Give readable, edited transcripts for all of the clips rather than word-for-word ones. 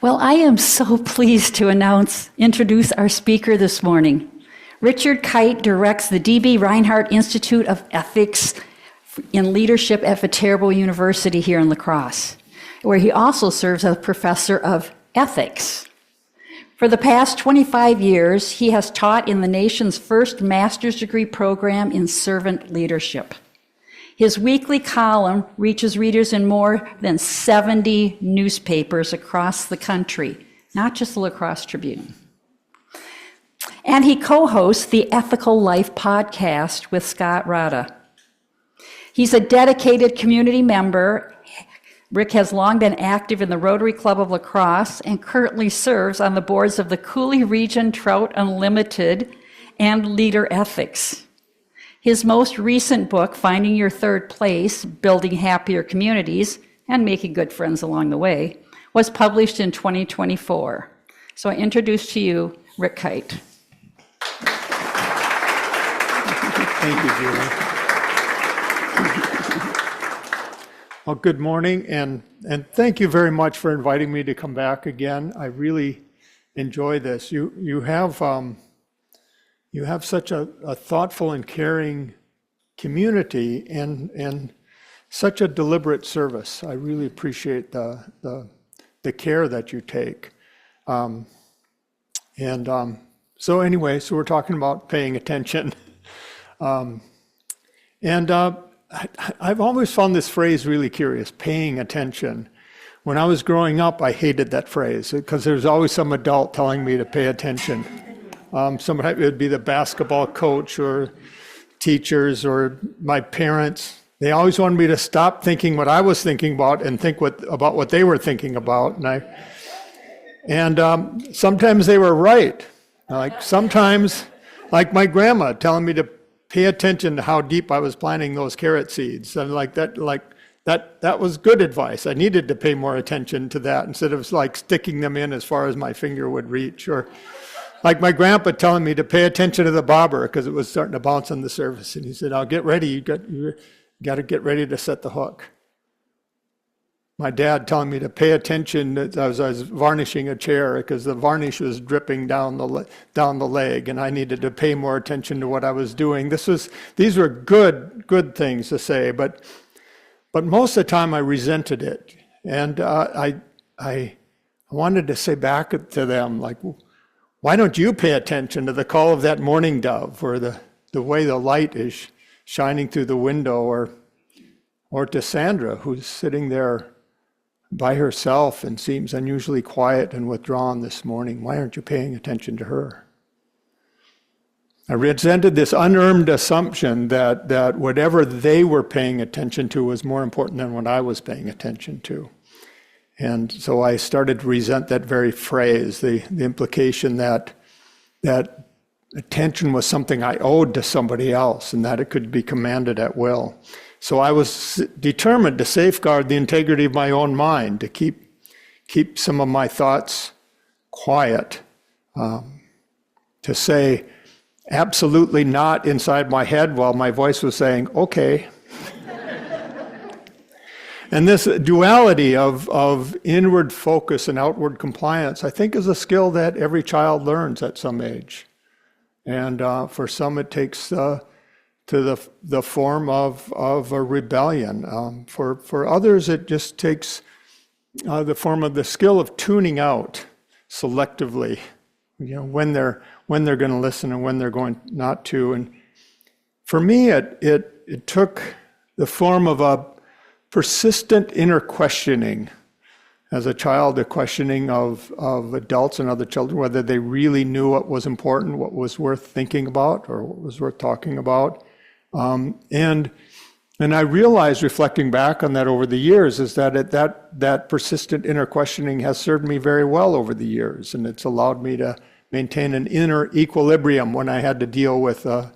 Well, I am so pleased to introduce our speaker this morning. Richard Kyte directs the D.B. Reinhart Institute of Ethics in Leadership at Viterbo University here in La Crosse, where he also serves as professor of ethics. For the past 25 years, he has taught in the nation's first master's degree program in servant leadership. His weekly column reaches readers in more than 70 newspapers across the country, not just the La Crosse Tribune. And he co-hosts the Ethical Life podcast with Scott Rada. He's a dedicated community member. Rick has long been active in the Rotary Club of La Crosse and currently serves on the boards of the Coulee Region Trout Unlimited and LeaderEthics. His most recent book, Finding Your Third Place, Building Happier Communities and Making Good Friends Along the Way, was published in 2024. So I introduce to you Rick Kyte. Thank you, Julie. Well, good morning, and thank you very much for inviting me to come back again. I really enjoy this. You have such a thoughtful and caring community and such a deliberate service. I really appreciate the care that you take. So anyway, so we're talking about paying attention. I've always found this phrase really curious, paying attention. When I was growing up, I hated that phrase because there's always some adult telling me to pay attention. Sometimes it would be the basketball coach or teachers or my parents. They always wanted me to stop thinking what I was thinking about and think about what they were thinking about. And sometimes they were right. Sometimes, like my grandma telling me to pay attention to how deep I was planting those carrot seeds. And that was good advice. I needed to pay more attention to that instead of sticking them in as far as my finger would reach. Or like my grandpa telling me to pay attention to the bobber because it was starting to bounce on the surface. And he said, "I'll get ready. You got to get ready to set the hook." My dad telling me to pay attention as I was varnishing a chair because the varnish was dripping down the leg, and I needed to pay more attention to what I was doing. These were good things to say, but most of the time I resented it, and I wanted to say back to them why don't you pay attention to the call of that mourning dove, or the way the light is shining through the window, or to Sandra, who's sitting there by herself and seems unusually quiet and withdrawn this morning. Why aren't you paying attention to her? I resented this unearned assumption that whatever they were paying attention to was more important than what I was paying attention to. And so I started to resent that very phrase, the implication that attention was something I owed to somebody else and that it could be commanded at will. So I was determined to safeguard the integrity of my own mind, to keep some of my thoughts quiet, to say absolutely not inside my head while my voice was saying, okay. And this duality of inward focus and outward compliance, I think, is a skill that every child learns at some age. And for some it takes to the form of a rebellion. For others, it just takes the form of the skill of tuning out selectively, when they're going to listen and when they're going not to. And for me, it took the form of a persistent inner questioning. As a child, the questioning of adults and other children, whether they really knew what was important, what was worth thinking about, or what was worth talking about. And I realized, reflecting back on that over the years, is that persistent inner questioning has served me very well over the years, and it's allowed me to maintain an inner equilibrium when I had to deal with a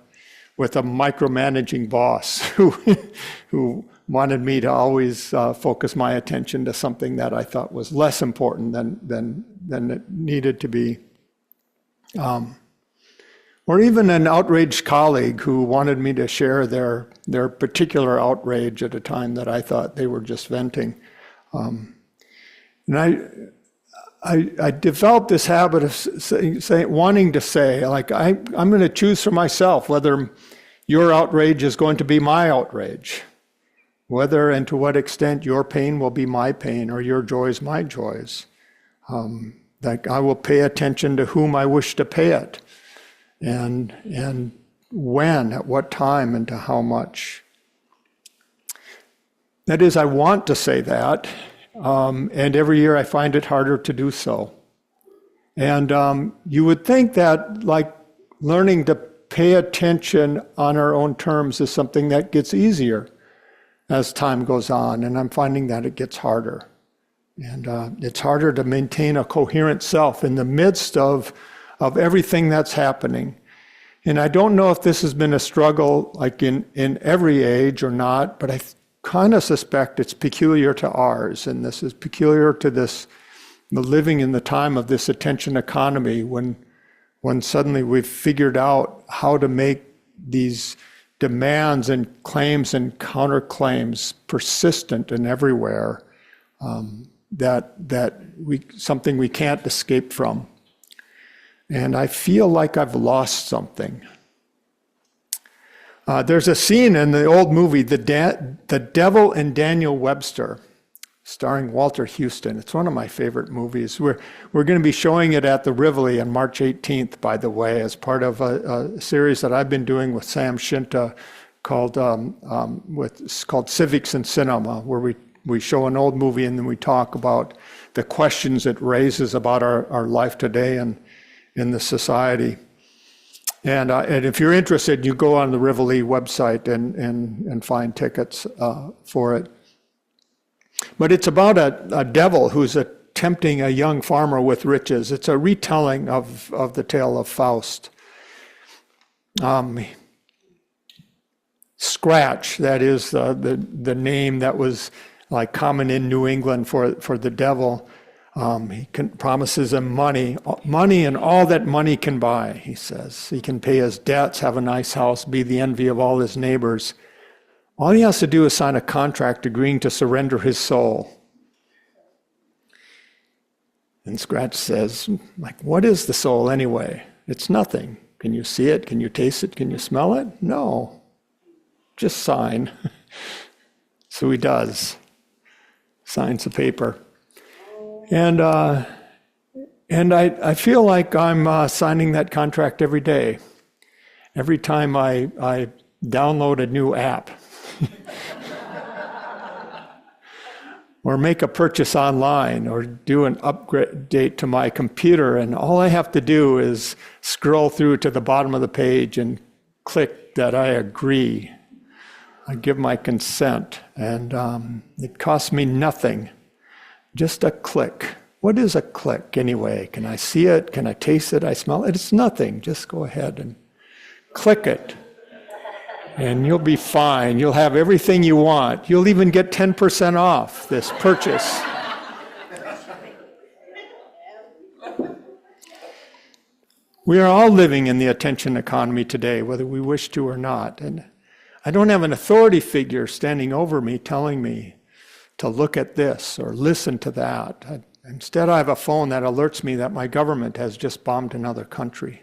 micromanaging boss who wanted me to always focus my attention to something that I thought was less important than it needed to be. Or even an outraged colleague who wanted me to share their particular outrage at a time that I thought they were just venting. And I developed this habit of wanting to say, like, I'm going to choose for myself whether your outrage is going to be my outrage, whether and to what extent your pain will be my pain or your joys my joys. That I will pay attention to whom I wish to pay it, and when, at what time, and to how much. That is, I want to say that, and every year I find it harder to do so. And you would think that, like, learning to pay attention on our own terms is something that gets easier as time goes on, and I'm finding that it gets harder. And it's harder to maintain a coherent self in the midst of everything that's happening. And I don't know if this has been a struggle like in every age or not, but I kind of suspect it's peculiar to ours. And this is peculiar to the living in the time of this attention economy, when suddenly we've figured out how to make these demands and claims and counterclaims persistent and everywhere. Something we can't escape from. And I feel like I've lost something. There's a scene in the old movie, The Devil and Daniel Webster, starring Walter Houston. It's one of my favorite movies. We're going to be showing it at the Rivoli on March 18th, by the way, as part of a series that I've been doing with Sam Shinta called Civics and Cinema, where we show an old movie and then we talk about the questions it raises about our life today and in the society. And if you're interested, you go on the Rivoli website and find tickets for it. But it's about a devil who's tempting a young farmer with riches. It's a retelling of the tale of Faust. Scratch, that is the name that was like common in New England for the devil. He promises him money and all that money can buy, he says. He can pay his debts, have a nice house, be the envy of all his neighbors. All he has to do is sign a contract agreeing to surrender his soul. And Scratch says, like, what is the soul anyway? It's nothing. Can you see it? Can you taste it? Can you smell it? No. Just sign. So he does. Signs the paper. And I feel like I'm signing that contract every day. Every time I download a new app. Or make a purchase online, or do an update to my computer, and all I have to do is scroll through to the bottom of the page and click that I agree. I give my consent, and it costs me nothing. Just a click. What is a click anyway? Can I see it? Can I taste it? I smell it? It's nothing. Just go ahead and click it. And you'll be fine. You'll have everything you want. You'll even get 10% off this purchase. We are all living in the attention economy today, whether we wish to or not. And I don't have an authority figure standing over me telling me to look at this or listen to that. Instead, I have a phone that alerts me that my government has just bombed another country,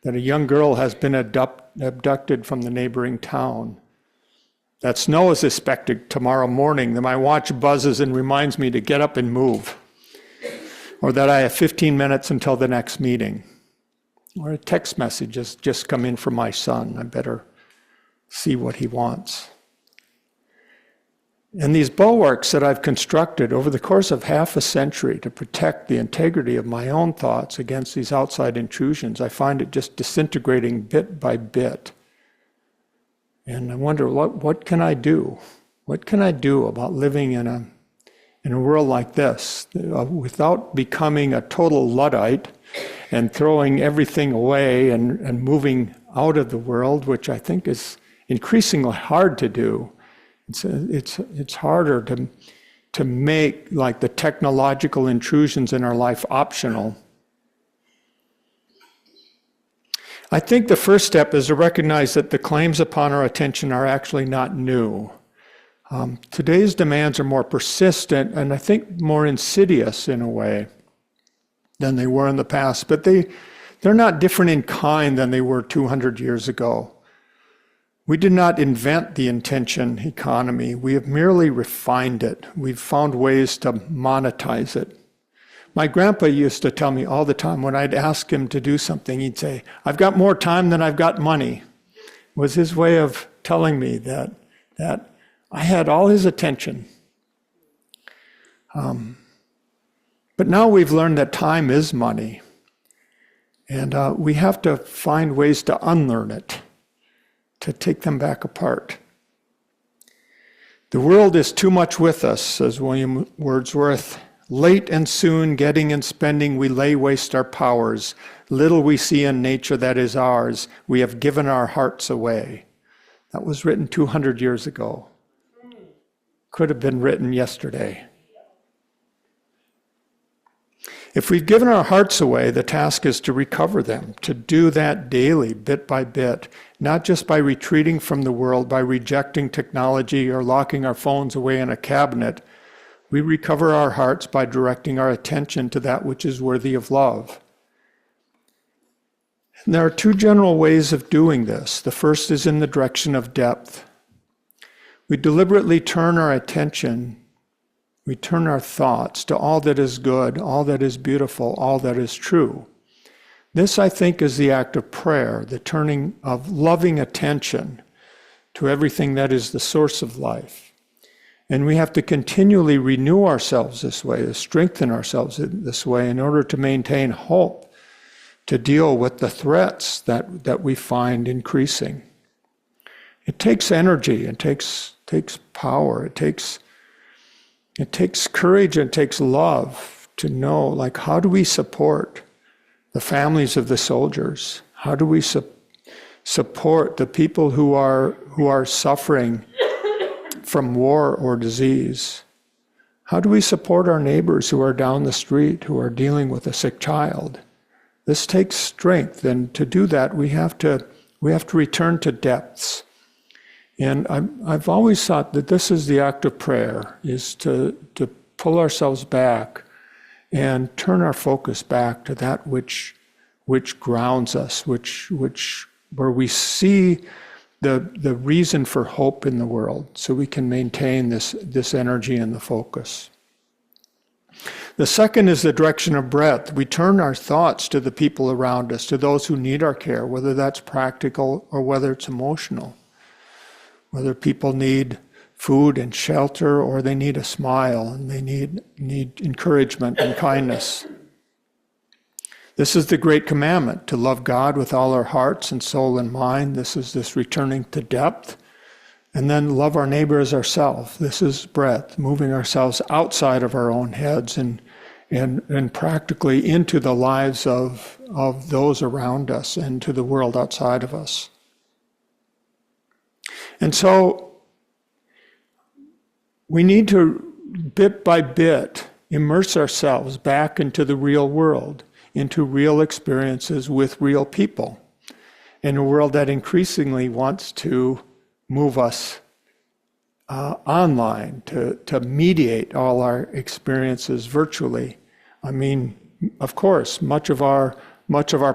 that a young girl has been abducted from the neighboring town, that snow is expected tomorrow morning, that my watch buzzes and reminds me to get up and move, or that I have 15 minutes until the next meeting, or a text message has just come in from my son. I better see what he wants. And these bulwarks that I've constructed over the course of half a century to protect the integrity of my own thoughts against these outside intrusions, I find it just disintegrating bit by bit. And I wonder, what can I do? What can I do about living in a world like this without becoming a total Luddite and throwing everything away and moving out of the world, which I think is increasingly hard to do. It's harder to make like the technological intrusions in our life optional. I think the first step is to recognize that the claims upon our attention are actually not new. Today's demands are more persistent and I think more insidious in a way. than they were in the past, but they're not different in kind than they were 200 years ago. We did not invent the intention economy. We have merely refined it. We've found ways to monetize it. My grandpa used to tell me all the time when I'd ask him to do something, he'd say, "I've got more time than I've got money." It was his way of telling me that I had all his attention. But now we've learned that time is money. And we have to find ways to unlearn it, to take them back apart. The world is too much with us, says William Wordsworth. Late and soon, getting and spending, we lay waste our powers. Little we see in nature that is ours. We have given our hearts away. That was written 200 years ago. Could have been written yesterday. If we've given our hearts away, the task is to recover them, to do that daily, bit by bit, not just by retreating from the world, by rejecting technology or locking our phones away in a cabinet. We recover our hearts by directing our attention to that which is worthy of love. And there are two general ways of doing this. The first is in the direction of depth. We deliberately turn our attention, we turn our thoughts to all that is good, all that is beautiful, all that is true. This, I think, is the act of prayer, the turning of loving attention to everything that is the source of life. And we have to continually renew ourselves this way, to strengthen ourselves in this way in order to maintain hope, to deal with the threats that we find increasing. It takes energy, it takes power, it takes courage, and it takes love to know, like, how do we support the families of the soldiers? How do we support the people who are suffering from war or disease? How do we support our neighbors who are down the street, who are dealing with a sick child? This takes strength, and to do that, we have to return to depths. And I've always thought that this is the act of prayer, is to pull ourselves back and turn our focus back to that which grounds us, where we see the reason for hope in the world, so we can maintain this energy and the focus. The second is the direction of breadth. We turn our thoughts to the people around us, to those who need our care, whether that's practical or whether it's emotional. Whether people need food and shelter, or they need a smile, and they need encouragement and kindness. This is the great commandment, to love God with all our hearts and soul and mind. This is this returning to depth. And then love our neighbor as ourselves. This is breadth, moving ourselves outside of our own heads and practically into the lives of those around us and to the world outside of us. And so we need to, bit by bit, immerse ourselves back into the real world, into real experiences with real people, in a world that increasingly wants to move us online, to mediate all our experiences virtually. I mean, of course, much of our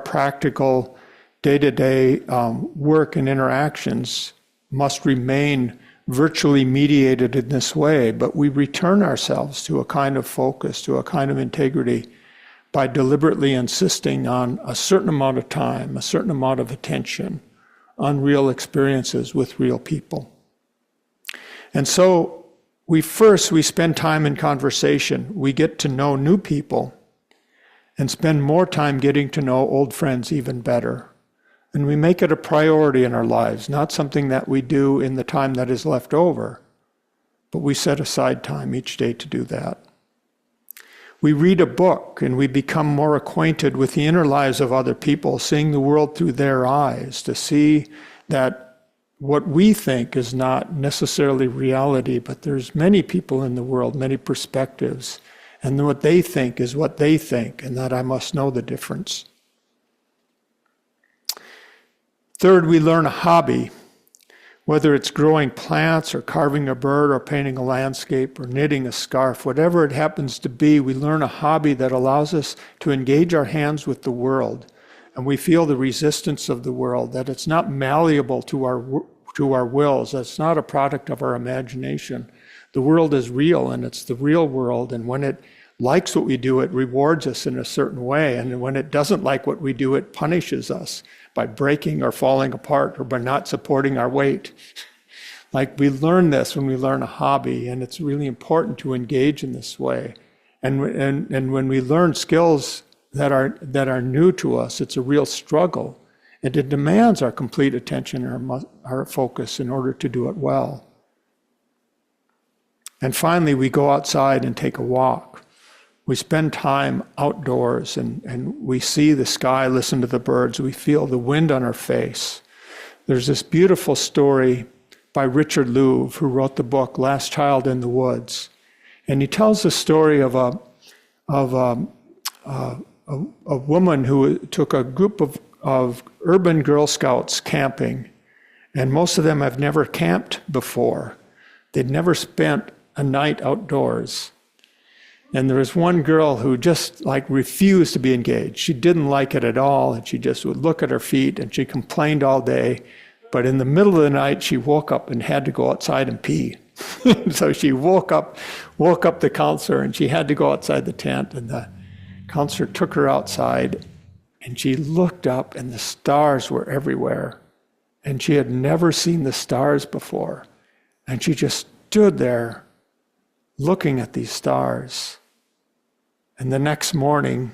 practical day-to-day work and interactions must remain virtually mediated in this way, but we return ourselves to a kind of focus, to a kind of integrity, by deliberately insisting on a certain amount of time, a certain amount of attention on real experiences with real people. And so we spend time in conversation. We get to know new people and spend more time getting to know old friends even better. And we make it a priority in our lives, not something that we do in the time that is left over, but we set aside time each day to do that. We read a book and we become more acquainted with the inner lives of other people, seeing the world through their eyes, to see that what we think is not necessarily reality, but there's many people in the world, many perspectives, and what they think is what they think, and that I must know the difference. Third, we learn a hobby. Whether it's growing plants or carving a bird or painting a landscape or knitting a scarf, whatever it happens to be, we learn a hobby that allows us to engage our hands with the world. And we feel the resistance of the world, that it's not malleable to our wills, that's not a product of our imagination. The world is real, and it's the real world, and when it likes what we do, it rewards us in a certain way, and when it doesn't like what we do, it punishes us by breaking or falling apart or by not supporting our weight. Like, we learn this when we learn a hobby, and it's really important to engage in this way. And when we learn skills that are new to us, it's a real struggle, and it demands our complete attention and our focus in order to do it well. And finally, we go outside and take a walk. We spend time outdoors, and we see the sky, listen to the birds, we feel the wind on our face. There's this beautiful story by Richard Louv, who wrote the book Last Child in the Woods. And he tells the story of a woman who took a group of urban Girl Scouts camping, and most of them have never camped before. They'd never spent a night outdoors. And there was one girl who just refused to be engaged. She didn't like it at all, and she just would look at her feet, and she complained all day. But in the middle of the night, she woke up and had to go outside and pee. So she woke up the counselor, and she had to go outside the tent, and the counselor took her outside, and she looked up, and the stars were everywhere. And she had never seen the stars before. And she just stood there looking at these stars. And the next morning,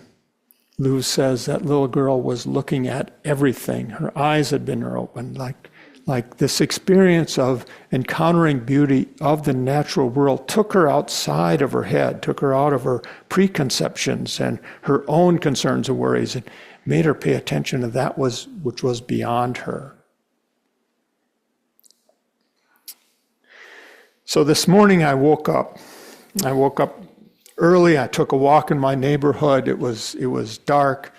Lou says that little girl was looking at everything. Her eyes had been opened, like this experience of encountering beauty of the natural world took her outside of her head, took her out of her preconceptions and her own concerns and worries, and made her pay attention to that which was beyond her. So this morning I woke up early. I took a walk in my neighborhood. It was dark,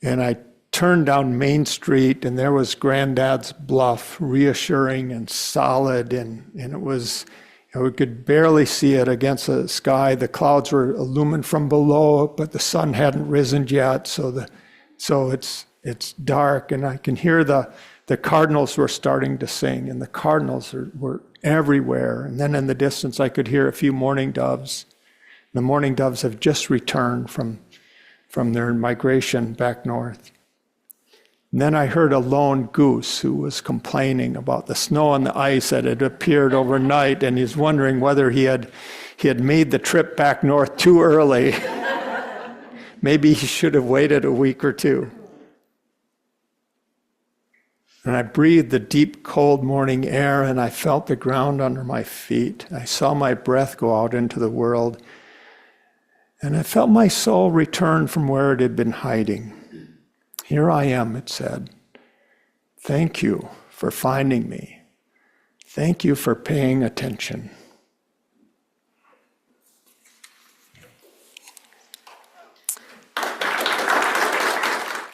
and I turned down Main Street, and there was Granddad's Bluff, reassuring and solid, and it was, we could barely see it against the sky. The clouds were illumined from below, but the sun hadn't risen yet, so it's dark, and I can hear the cardinals were starting to sing, and the cardinals were everywhere. And then in the distance, I could hear a few mourning doves. The mourning doves have just returned from their migration back north. And then I heard a lone goose who was complaining about the snow and the ice that had appeared overnight, and he's wondering whether he had made the trip back north too early. Maybe he should have waited a week or two. And I breathed the deep, cold morning air, and I felt the ground under my feet. I saw my breath go out into the world, and I felt my soul return from where it had been hiding. Here I am, it said. Thank you for finding me. Thank you for paying attention.